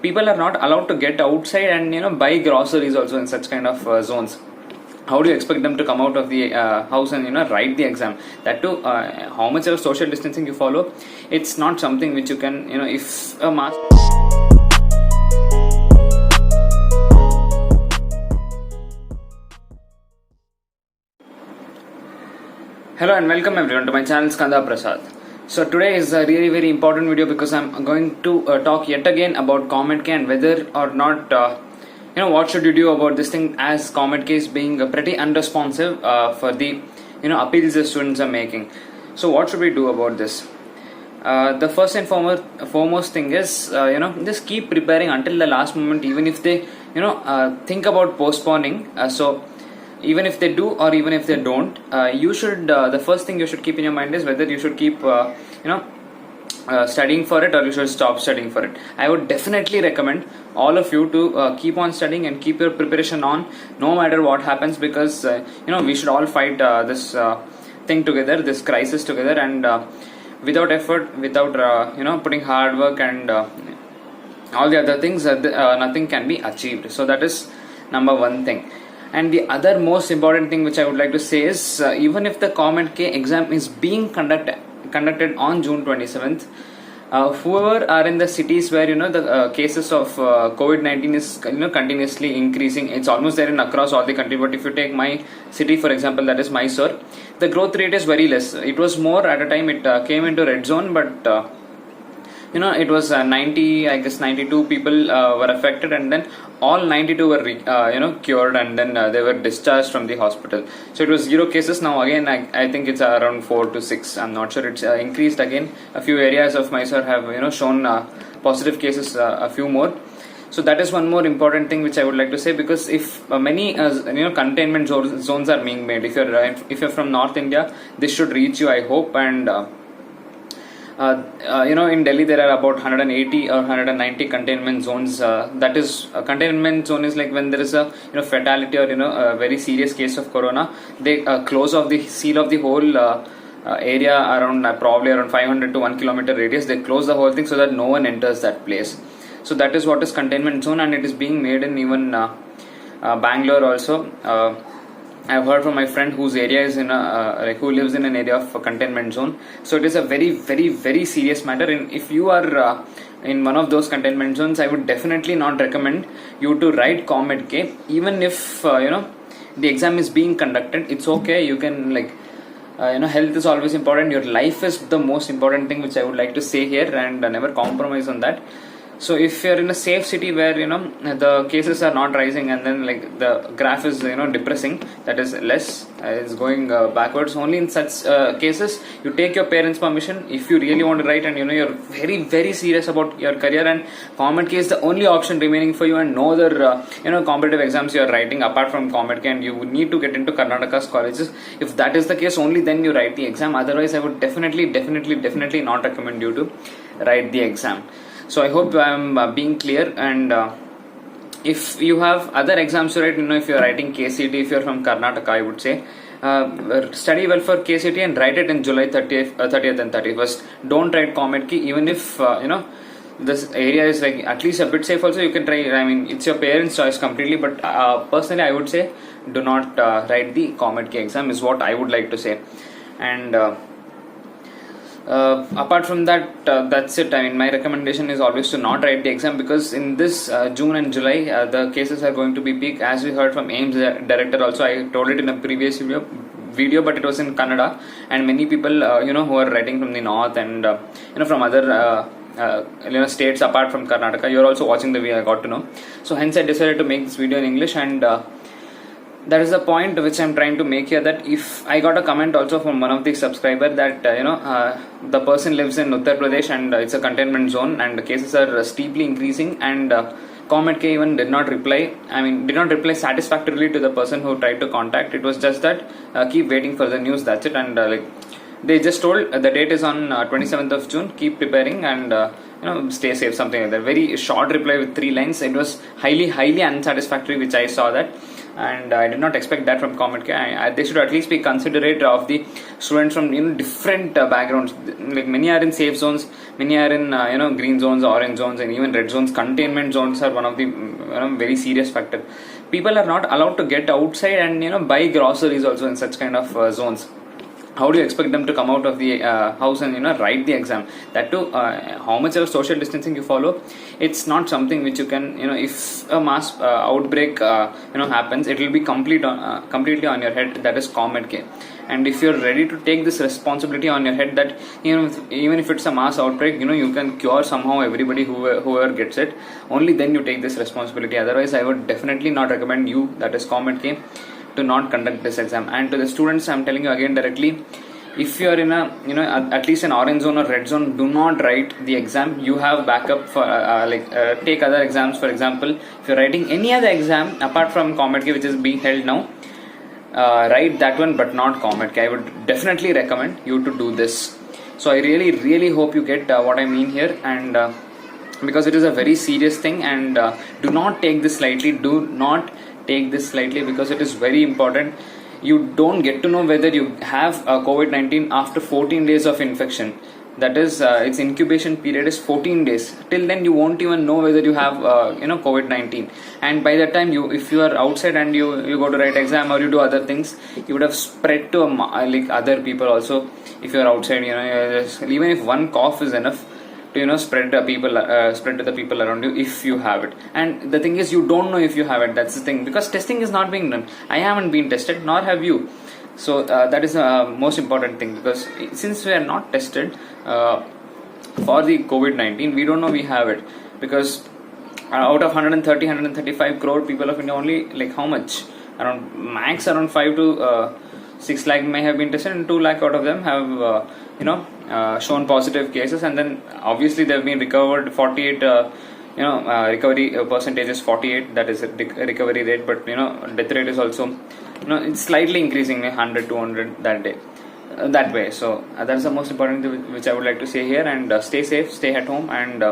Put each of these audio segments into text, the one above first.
people are not allowed to get outside and buy groceries also in such kind of zones. How do you expect them to come out of the house and write the exam? That too, how much of social distancing you follow, it's not something which you can if a mask. Hello and welcome everyone to my channel Skanda Prasad. So today is a really very important video because I'm going to talk yet again about Comet K and whether or not what should you do about this thing, as Comet K is being pretty unresponsive for the appeals the students are making. So what should we do about this? The first and foremost thing is just keep preparing until the last moment, even if they think about postponing. So even if they do or even if they don't, you should the first thing you should keep in your mind is whether you should keep studying for it or you should stop studying for it. I would definitely recommend all of you to keep on studying and keep your preparation on no matter what happens, because we should all fight this thing together, this crisis together, and without effort, without putting hard work and all the other things, nothing can be achieved. So that is number one thing. And the other most important thing which I would like to say is even if the Comet K exam is being conducted on June 27th, whoever are in the cities where the cases of COVID-19 is continuously increasing, it's almost there in across all the country. But if you take my city for example, that is Mysore, the growth rate is very less. It was more at a time it came into red zone, but it was 92 people were affected, and then all 92 were cured, and then they were discharged from the hospital. So it was 0 cases. Now again I think it's around 4 to 6. I'm not sure. It's increased again. A few areas of Mysore have shown positive cases, a few more. So that is one more important thing which I would like to say, because if many containment zones are being made, if you're from North India, this should reach you, I hope. And in Delhi there are about 180 or 190 containment zones. That is, a containment zone is like when there is a fatality or a very serious case of corona, they close off the seal of the whole area around probably around 500 to 1 kilometer radius. They close the whole thing so that no one enters that place. So that is what is containment zone, and it is being made in even Bangalore also. I've heard from my friend whose area is in who lives in an area of a containment zone. So it is a very, very, very serious matter. And if you are in one of those containment zones, I would definitely not recommend you to write Comet K. Even if the exam is being conducted, it's okay. You can health is always important. Your life is the most important thing, which I would like to say here, and never compromise on that. So if you're in a safe city where the cases are not rising, and then the graph is depressing, that is less, it's going backwards, only in such cases you take your parents' permission if you really want to write, and you're very, very serious about your career, and Comet K is the only option remaining for you, and no other competitive exams you are writing apart from Comet K, and you would need to get into Karnataka's colleges. If that is the case, only then you write the exam. Otherwise I would definitely not recommend you to write the exam. So I hope I'm being clear. And if you have other exams to write, if you're writing KCT, if you're from Karnataka, I would say study well for KCT and write it in July 30th and 31st. Don't write Comet K, even if this area is at least a bit safe. Also, you can try. I mean, it's your parents' choice completely. But personally, I would say do not write the Comet K exam, is what I would like to say. And apart from that, that's it. I mean, my recommendation is always to not write the exam, because in this June and July the cases are going to be peak, as we heard from AIIMS director also. I told it in a previous video, but it was in Kannada, and many people who are writing from the north and from other states apart from Karnataka, you're also watching the video, I got to know. So hence I decided to make this video in English, and that is the point which I'm trying to make here, that if I got a comment also from one of the subscriber that the person lives in Uttar Pradesh and it's a containment zone and the cases are steeply increasing, and Comet K even did not reply satisfactorily to the person who tried to contact. It was just that keep waiting for the news, that's it. And they just told the date is on 27th of June, keep preparing and stay safe, something like that. Very short reply with 3 lines. It was highly unsatisfactory, which I saw that. and I did not expect that from Comet K. They should at least be considerate of the students from different backgrounds. Like many are in safe zones, many are in green zones, orange zones, and even red zones. Containment zones are one of the very serious factor. People are not allowed to get outside and buy groceries also in such kind of zones. How do you expect them to come out of the house and write the exam? That too, how much of social distancing you follow, it's not something which you can if a mass outbreak happens, it will be completely on your head. That is Comet K. And if you're ready to take this responsibility on your head, that even if it's a mass outbreak, you can cure somehow everybody whoever gets it, only then you take this responsibility. Otherwise, I would definitely not recommend you, that is Comet K, to not conduct this exam. And to the students, I'm telling you again directly, if you're in a at least an orange zone or red zone, do not write the exam. You have backup for take other exams. For example, if you're writing any other exam apart from Comet K, which is being held now, write that one, but not Comet K. I would definitely recommend you to do this. So I really hope you get what I mean here, and because it is a very serious thing, and do not take this lightly. Do not take this slightly, because it is very important. You don't get to know whether you have COVID-19 after 14 days of infection. That is, its incubation period is 14 days. Till then, you won't even know whether you have COVID-19. And by that time, if you are outside and you go to write exam or you do other things, you would have spread to other people also. If you are outside, even if one cough is enough to spread to the people around you if you have it. And the thing is, you don't know if you have it. That's the thing, because testing is not being done. I haven't been tested, nor have you. So that is the most important thing, because since we are not tested for the COVID-19, we don't know we have it, because out of 135 crore people of India, only how much, around 5 to 6 lakh may have been tested, and 2 lakh out of them have shown positive cases. And then obviously they have been recovered 48 recovery percentage is 48, that is a recovery rate, but death rate is also it's slightly increasing, 100 200 that way. So that's the most important thing which I would like to say here. And stay safe, stay at home. And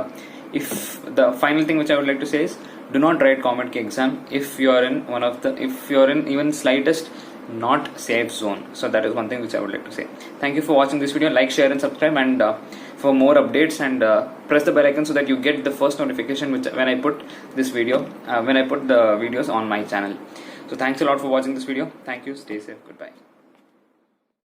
if the final thing which I would like to say is, do not write Comet K exam if you are in even slightest not safe zone. So that is one thing which I would like to say. Thank you for watching this video. Like, share and subscribe, and for more updates, and press the bell icon so that you get the first notification when I put this video, when I put the videos on my channel. So thanks a lot for watching this video. Thank you. Stay safe. Goodbye.